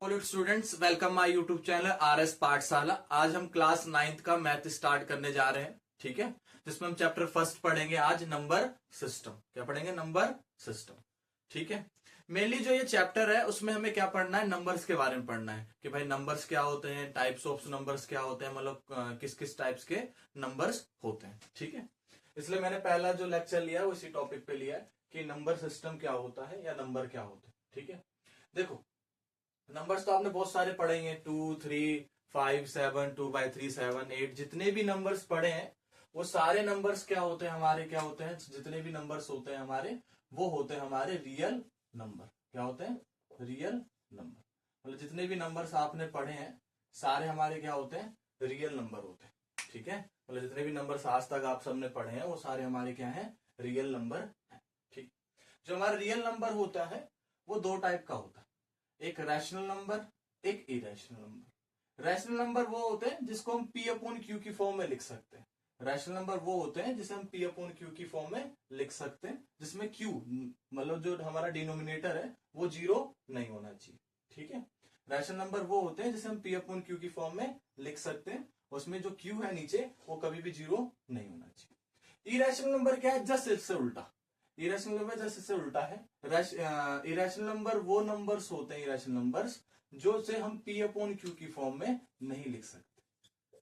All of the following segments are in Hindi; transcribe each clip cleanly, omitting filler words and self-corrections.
Hello students, welcome my YouTube channel RS पाठशाला। आज हम क्लास 9th का मैथ स्टार्ट करने जा रहे हैं, ठीक है। जिसमें हम चैप्टर फर्स्ट पढ़ेंगे आज, नंबर सिस्टम। क्या पढ़ेंगे? नंबर सिस्टम, ठीक है। मेनली जो ये चैप्टर है उसमें हमें क्या पढ़ना है? नंबर्स के बारे में पढ़ना है कि भाई नंबर्स क्या होते हैं, टाइप्स ऑफ नंबर्स क्या होते हैं, मतलब किस किस टाइप्स के नंबर्स होते हैं, ठीक है। इसलिए मैंने पहला जो लेक्चर लिया है उसी टॉपिक पे लिया है कि नंबर सिस्टम क्या होता है या नंबर क्या होते हैं, ठीक है। देखो, नंबर्स तो आपने बहुत सारे पढ़े हैं, 2, 3, 5, 7, 2/3, 7, 8, जितने भी नंबर्स पढ़े हैं वो सारे नंबर्स क्या होते हैं हमारे? क्या होते हैं? जितने भी नंबर्स होते हैं हमारे, वो होते हैं हमारे रियल नंबर। क्या होते हैं? Real number. मतलब जितने भी नंबर्स आपने पढ़े हैं सारे हमारे क्या होते हैं? रियल नंबर होते हैं, ठीक है। मतलब जितने भी नंबर्स आज तक आप सबने पढ़े हैं वो सारे हमारे क्या है? रियल नंबर है, ठीक। जो हमारा रियल नंबर होता है वो दो टाइप का होता है, एक रैशनल नंबर, एक इरेशनल नंबर। रैशनल नंबर वो होते हैं जिसको हम पी अपॉन क्यू की फॉर्म में लिख सकते हैं। रैशनल नंबर वो होते हैं जिसे हम पी अपॉन क्यू की फॉर्म में लिख सकते हैं, जिसमें क्यू मतलब जो हमारा डिनोमिनेटर है वो जीरो नहीं होना चाहिए, ठीक है। रैशनल नंबर वो होते हैं जिसे हम पी अपॉन क्यू की फॉर्म में लिख सकते हैं, उसमें जो क्यू है नीचे वो कभी भी जीरो नहीं होना चाहिए। इरेशनल नंबर क्या है? जस्ट इससे उल्टा। इरेशनल नंबर जस्ट इससे उल्टा है। इरेशनल नंबर वो नंबर्स होते हैं, इरेशनल नंबर्स जो से हम पी अपॉन क्यू की फॉर्म में नहीं लिख सकते।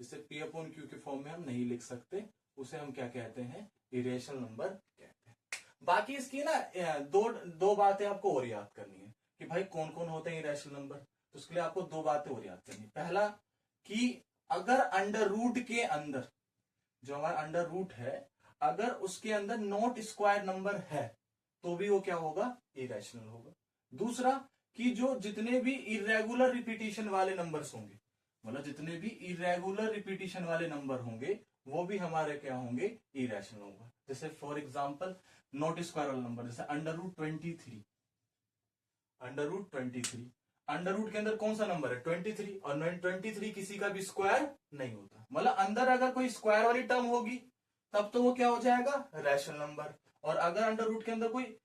जिसे पी अपॉन क्यू की फॉर्म में हम नहीं लिख सकते उसे हम क्या कहते हैं? इरेशनल नंबर कहते हैं। बाकी इसकी ना दो दो बातें आपको और याद करनी है कि भाई कौन कौन होते हैं इरेशनल नंबर। तो उसके लिए आपको दो बातें और याद करनी है। पहला कि अगर अंडर रूट के अंदर, जो हमारा अंडर रूट है, अगर उसके अंदर नॉट स्क्वायर नंबर है तो भी वो क्या होगा? इरेशनल होगा। दूसरा कि जो जितने भी इरेगुलर रिपीटिशन वाले नंबर्स होंगे, मतलब जितने भी इरेगुलर रिपीटिशन वाले नंबर होंगे वो भी हमारे क्या होंगे? इरेशनल होगा। जैसे फॉर एग्जांपल नॉट स्क्वायर वाला नंबर, जैसे under root 23। Under root 23, under root के अंदर कौन सा नंबर है? 23, और 23 किसी का भी स्क्वायर नहीं होता। मतलब अंदर अगर कोई स्क्वायर वाली टर्म होगी तब तो वो क्या हो जाएगा? Rational number. और अगर अंडर रूट के अंदर कोई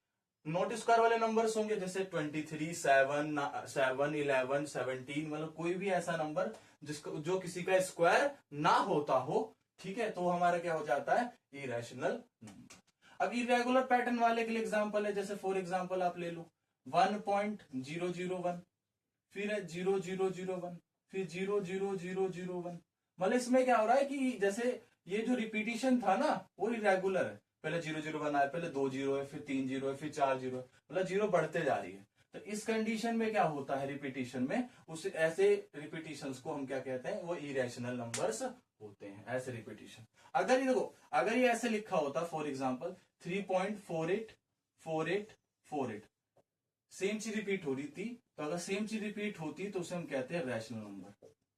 नॉट स्क्वायर वाले नंबर्स होंगे जैसे 23, 7, 11, 17, मतलब कोई भी ऐसा नंबर जिसको जो किसी का स्क्वायर ना होता हो, ठीक है, तो वो हमारा क्या हो जाता है? Irrational number. अब इरेगुलर पैटर्न वाले के लिए एग्जांपल है, जैसे फॉर एग्जांपल आप ले लो 1.001, फिर है 0001, फिर 00001। मतलब इसमें क्या हो रहा है कि जैसे ये जो रिपीटिशन था ना वो इरेगुलर है। पहले 001 आया, पहले 2 जीरो है, फिर 3 जीरो है, फिर 4 जीरो है, मतलब जीरो बढ़ते जा रही है। तो इस कंडीशन में क्या होता है? रिपीटिशन में उस ऐसे रिपीटिशंस को हम क्या कहते हैं? वो इरेशनल नंबर्स होते हैं, ऐसे रिपीटिशन। अगर ये देखो, अगर ये ऐसे लिखा होता फॉर एग्जाम्पल 3.484848, सेम चीज रिपीट हो रही थी, तो अगर सेम चीज रिपीट होती तो उसे हम कहते हैं रैशनल नंबर।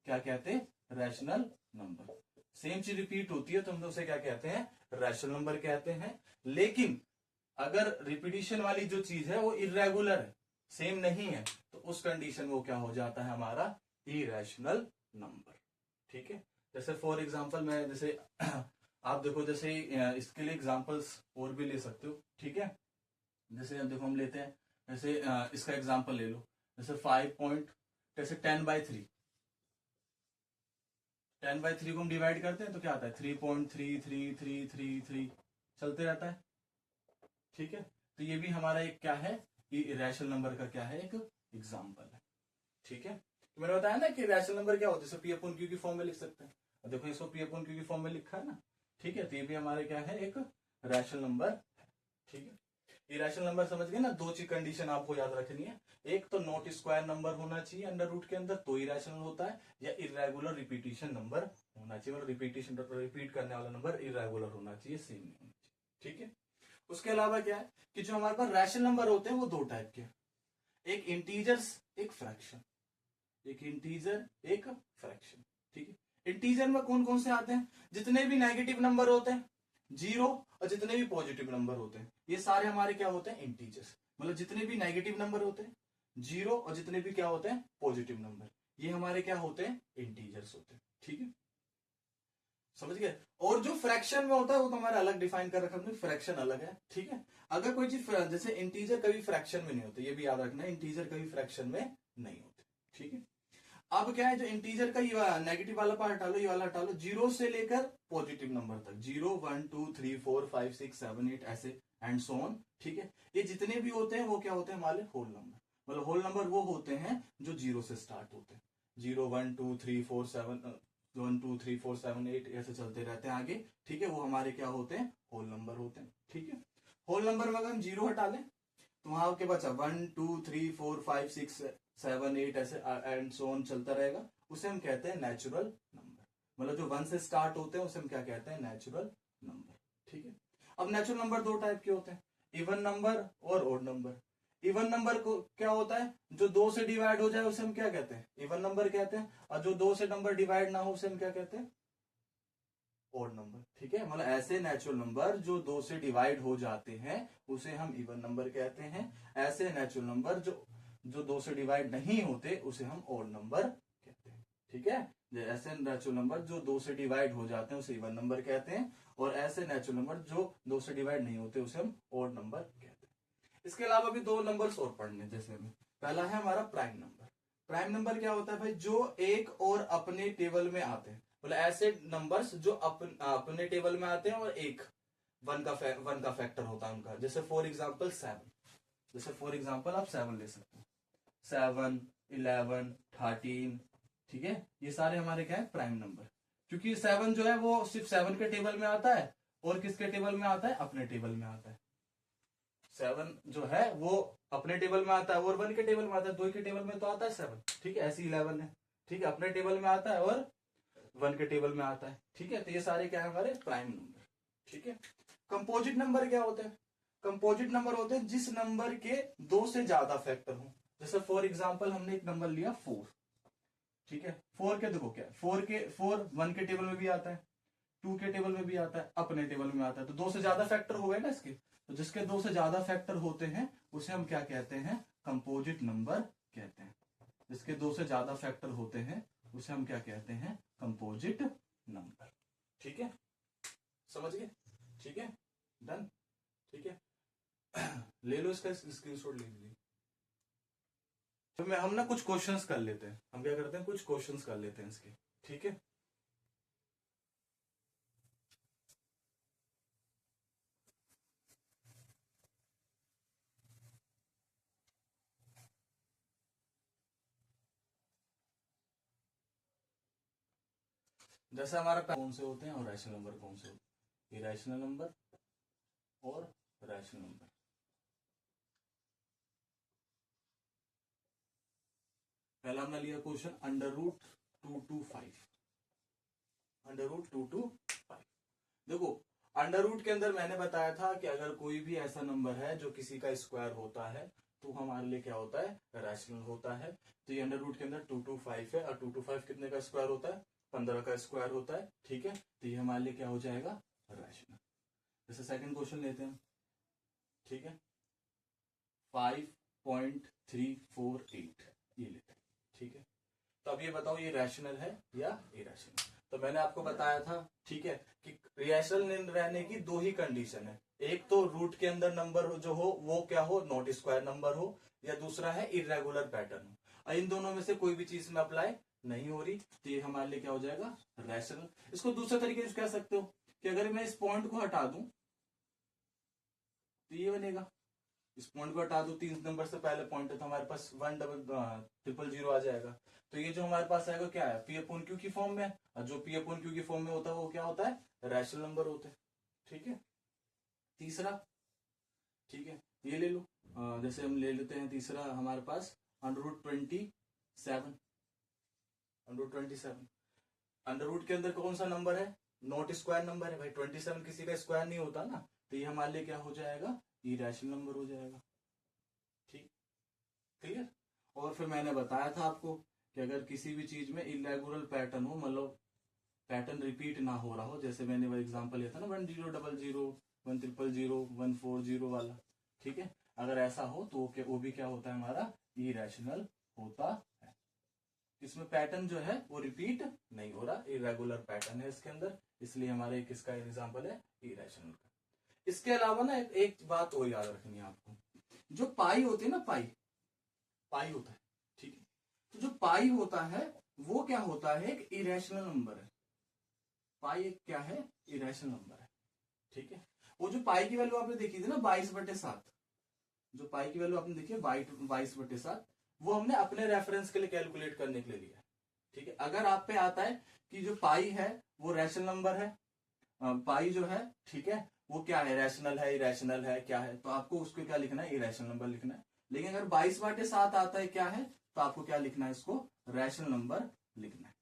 क्या कहते हैं? Rational number. सेम चीज रिपीट होती है तो हम उसे क्या कहते हैं? रैशनल नंबर कहते हैं। लेकिन अगर रिपीटिशन वाली जो चीज है वो इरेगुलर है, सेम नहीं है, तो उस कंडीशन में वो क्या हो जाता है? हमारा इरेशनल नंबर, ठीक है। जैसे फॉर एग्जाम्पल मैं जैसे आप देखो, जैसे इसके लिए एग्जाम्पल्स और भी ले सकते हो, ठीक है। जैसे देखो हम लेते हैं, जैसे इसका एग्जांपल ले लो, जैसे 5 पॉइंट, जैसे 10/3। 10/3 को हम डिवाइड करते हैं तो क्या आता है? 3.333333 चलते रहता है, ठीक है। तो ये भी हमारा एक क्या है? रैशनल नंबर का क्या है? एक एग्जांपल है, ठीक है। तो मैंने बताया ना कि रैशनल नंबर क्या होता है, जैसे पी अपॉन क्यू की फॉर्म में लिख सकते हैं। और देखो इसको पी अपॉन क्यू की फॉर्म में लिखा है ना, ठीक है। तो ये भी हमारे क्या है? एक रैशनल नंबर है, ठीक है। इरेशनल नंबर समझ गए ना? दो चीज कंडीशन आपको याद रखनी है, एक तो नॉट स्क्वायर नंबर होना चाहिए अंडर रूट के अंदर तो इरेशनल होता है, या इरेगुलर रिपीटिशन नंबर होना चाहिए, मतलब रिपीट करने वाला नंबर इरेगुलर होना चाहिए, सेम नहीं होना चाहिए, ठीक है। उसके अलावा क्या है कि जो हमारे पास रैशनल नंबर होते हैं वो दो टाइप के, एक इंटीजर्स, एक फ्रैक्शन। एक इंटीजर, एक फ्रैक्शन, ठीक है। इंटीजर में कौन कौन से आते हैं? जितने भी नेगेटिव नंबर होते हैं, जीरो, और जितने भी पॉजिटिव नंबर होते हैं, ये सारे हमारे क्या होते हैं? इंटीजर्स। मतलब जितने भी नेगेटिव नंबर होते हैं, जीरो, और जितने भी क्या होते हैं? पॉजिटिव नंबर, ये हमारे क्या होते हैं? इंटीजर्स होते हैं, ठीक है। समझ गए? और जो फ्रैक्शन में होता है वो तो हमारा अलग डिफाइन कर रखा है, फ्रैक्शन अलग है, ठीक है। अगर कोई चीज जैसे इंटीजर कभी फ्रैक्शन में नहीं होते, ये भी याद रखना है, इंटीजर कभी फ्रैक्शन में नहीं होते, ठीक है। अब क्या है, जो इंटीजर का ये नेगेटिव वाला पार्ट हटा लो, ये वाला हटा लो, 0 से लेकर पॉजिटिव नंबर तक, 0 1 2 3 4 5 6 7 8 ऐसे एंड सो ऑन। ठीक है, ये जितने भी होते हैं वो क्या होते हैं हमारे होल नंबर। मतलब होल नंबर वो होते हैं जो 0 से स्टार्ट होते हैं, 0 1 2 3 4 7 1 2 3 4 7 8 ऐसे चलते रहते हैं आगे। ठीक है, वो हमारे क्या होते हैं, होल नंबर होते हैं। ठीक है, होल नंबर में अगर हम 0 हटा लें तो वहां के बचा 1 2 3 4 5 6 7 8 ऐसे एंड सो ऑन चलता रहेगा, उसे हम कहते हैं नेचुरल नंबर। मतलब जो 1 से स्टार्ट होते हैं उसे हम क्या कहते हैं, नेचुरल नंबर। ठीक है, अब नेचुरल नंबर दो टाइप के होते हैं, इवन नंबर और ओड नंबर। इवन नंबर को क्या होता है, जो 2 से डिवाइड हो जाए उसे हम क्या कहते हैं, इवन नंबर कहते हैं, और जो 2 से नंबर डिवाइड ना हो उसे हम क्या कहते हैं, ओड नंबर। ठीक है, मतलब ऐसे नेचुरल नंबर जो 2 से डिवाइड हो जाते हैं उसे हम इवन नंबर कहते हैं। ऐसे नेचुरल नंबर जो 2 से डिवाइड नहीं होते उसे हम ओड नंबर कहते हैं। ठीक है, ऐसे नेचुरल नंबर जो 2 से डिवाइड हो जाते हैं उसे इवन नंबर कहते हैं, और ऐसे नेचुरल नंबर जो 2 से डिवाइड नहीं होते उसे हम ओड नंबर कहते हैं। इसके अलावा भी 2 नंबर्स और पढ़ने, जैसे हमें पहला है हमारा प्राइम नंबर। प्राइम नंबर क्या होता है भाई, जो एक और अपने टेबल में आते हैं, मतलब ऐसे नंबर्स जो अपने टेबल में आते हैं और एक वन का फैक्टर होता है उनका। जैसे फॉर एग्जांपल 7, जैसे फॉर एग्जांपल आप 7 ले सकते हो, 7 11 13। ठीक है, ये सारे हमारे क्या है, प्राइम नंबर। क्योंकि 7 जो है वो सिर्फ 7 के टेबल में आता है, और किसके टेबल में आता है, अपने टेबल में आता है। 7 जो है वो अपने टेबल में आता है और 1 के टेबल में आता है, 2 के टेबल में तो आता है 7। ठीक है, ऐसी 11 है। ठीक है, अपने टेबल में आता है और 1 के टेबल में आता है। ठीक है, तो ये सारे क्या है हमारे प्राइम नंबर। ठीक है, कंपोजिट नंबर क्या होते हैं, कंपोजिट नंबर होते हैं जिस नंबर के 2 से ज्यादा फैक्टर हो। जैसे फॉर एग्जांपल हमने एक नंबर लिया 4। ठीक है, 4 के देखो क्या, 4 1 के टेबल में भी आता है, 2 के टेबल में भी आता है, अपने टेबल में आता है, तो 2 से ज्यादा फैक्टर हो गए ना इसके। तो जिसके 2 से ज्यादा फैक्टर होते हैं उसे हम क्या कहते हैं, कंपोजिट नंबर कहते हैं। जिसके 2 से ज्यादा फैक्टर होते हैं उसे हम क्या कहते हैं, कंपोजिट नंबर। ठीक है, समझ गए। ठीक है, डन। ठीक है, ले लो इसका स्क्रीनशॉट ले लीजिए। तो मैं हम ना कुछ क्वेश्चंस कर लेते हैं, हम क्या करते हैं, कुछ क्वेश्चंस कर लेते हैं इसके। ठीक है, जैसे हमारा कौन से होते हैं और रैशनल नंबर कौन से होते हैं, इरेशनल नंबर और रैशनल नंबर। पहला हमने लिया क्वेश्चन √225, √225। देखो, अंडर रूट के अंदर मैंने बताया था कि अगर कोई भी ऐसा नंबर है जो किसी का स्क्वायर होता है तो हमारे लिए क्या होता है, रैशनल होता है। तो ये अंडर रूट के अंदर 225 है, और 225 कितने का स्क्वायर होता है, 15 का स्क्वायर होता है। ठीक है, तो ये हमारे लिए क्या हो जाएगा, रैशनल। जैसे सेकंड क्वेश्चन लेते हैं। ठीक है, 5.348 ये लेते हैं। ठीक है, तो अब ये बताओ ये रैशनल है या इरेशनल। तो मैंने आपको बताया था, ठीक है, कि रैशनल रहने की 2 ही कंडीशन है। एक तो रूट के अंदर नंबर जो हो वो क्या हो, नॉट स्क्वायर नंबर हो, या दूसरा है इरेगुलर पैटर्न हो। और इन दोनों में से कोई भी चीज में अप्लाई नहीं हो रही, तो ये हमारे लिए क्या हो जाएगा, रैशनल। इसको दूसरे तरीके से कह सकते हो कि अगर मैं इस पॉइंट को हटा दूं तो ये बनेगा, इस पॉइंट को हटा दो, 3 नंबर से पहले पॉइंट है तो हमारे पास 10000 आ जाएगा। तो ये जो हमारे पास आएगा क्या है, P/Q की फॉर्म में, और जो P/Q की फॉर्म में होता है वो क्या होता है, रैशनल नंबर होते हैं। ठीक है, तीसरा, ठीक है, ये ले लो। जैसे हम ले लेते हैं तीसरा हमारे पास √27, √27। अंडर रूट के अंदर कौन सा नंबर है, नॉट स्क्वायर नंबर है भाई, 27 किसी का स्क्वायर नहीं होता ना, तो ये हमारे लिए क्या हो जाएगा, इरेशनल नंबर हो जाएगा। ठीक, क्लियर। और फिर मैंने बताया था आपको कि अगर किसी भी चीज में इरेगुलर पैटर्न हो, मतलब पैटर्न रिपीट ना हो रहा हो, जैसे मैंने वो एग्जांपल लिया था ना 1000 100 140 वाला। ठीक है, अगर ऐसा हो तो वो भी क्या होता है, हमारा इरेशनल होता है। इसमें पैटर्न जो है वो रिपीट नहीं हो रहा, इरेगुलर पैटर्न है इसके अंदर, इसलिए हमारे किसका एग्जांपल है, इरेशनल का। इसके अलावा ना एक बात और याद रखनी है आपको, जो पाई होती है ना, पाई होता है। ठीक है, तो जो पाई होता है वो क्या होता है, एक इरेशनल नंबर है। पाई एक क्या है, इरेशनल नंबर है। ठीक है, वो जो पाई की वैल्यू आपने देखी थी ना 22/7, जो पाई की वैल्यू आपने देखी है 22/7, वो हमने अपने रेफरेंस के लिए कैलकुलेट करने के लिए लिया है। ठीक है, अगर आप पे आता है कि जो पाई है वो रैशनल नंबर है, पाई जो है, ठीक है, वो क्या है, रैशनल है, इरेशनल है, क्या है, तो आपको उसको क्या लिखना है, इरेशनल नंबर लिखना है। लेकिन अगर 22/7 आता है क्या है, तो आपको क्या लिखना है, इसको रैशनल नंबर लिखना है।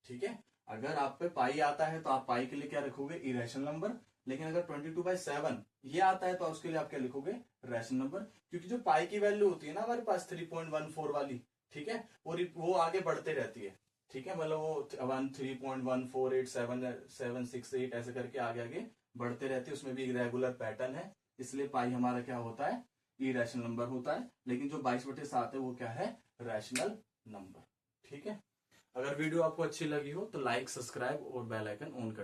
ठीक है, अगर आप पे पाई आता है तो आप पाई के लिए क्या रखोगे, इरेशनल नंबर। लेकिन अगर 22/7 ये आता है तो उसके लिए आप क्या लिखोगे, रैशनल नंबर। क्योंकि जो पाई की वैल्यू होती है ना हमारे पास 3.14 वाली, ठीक है, वो आगे बढ़ते रहती है। ठीक है, मतलब वो 3.14876768 ऐसे करके आगे आगे बढ़ते रहते हैं, उसमें भी एक रेगुलर पैटर्न है। इसलिए पाई हमारा क्या होता है, इरेशनल नंबर होता है। लेकिन जो 22/7 है वो क्या है, रैशनल नंबर। ठीक है, अगर वीडियो आपको अच्छी लगी हो तो लाइक, सब्सक्राइब और बेल आइकन ऑन कर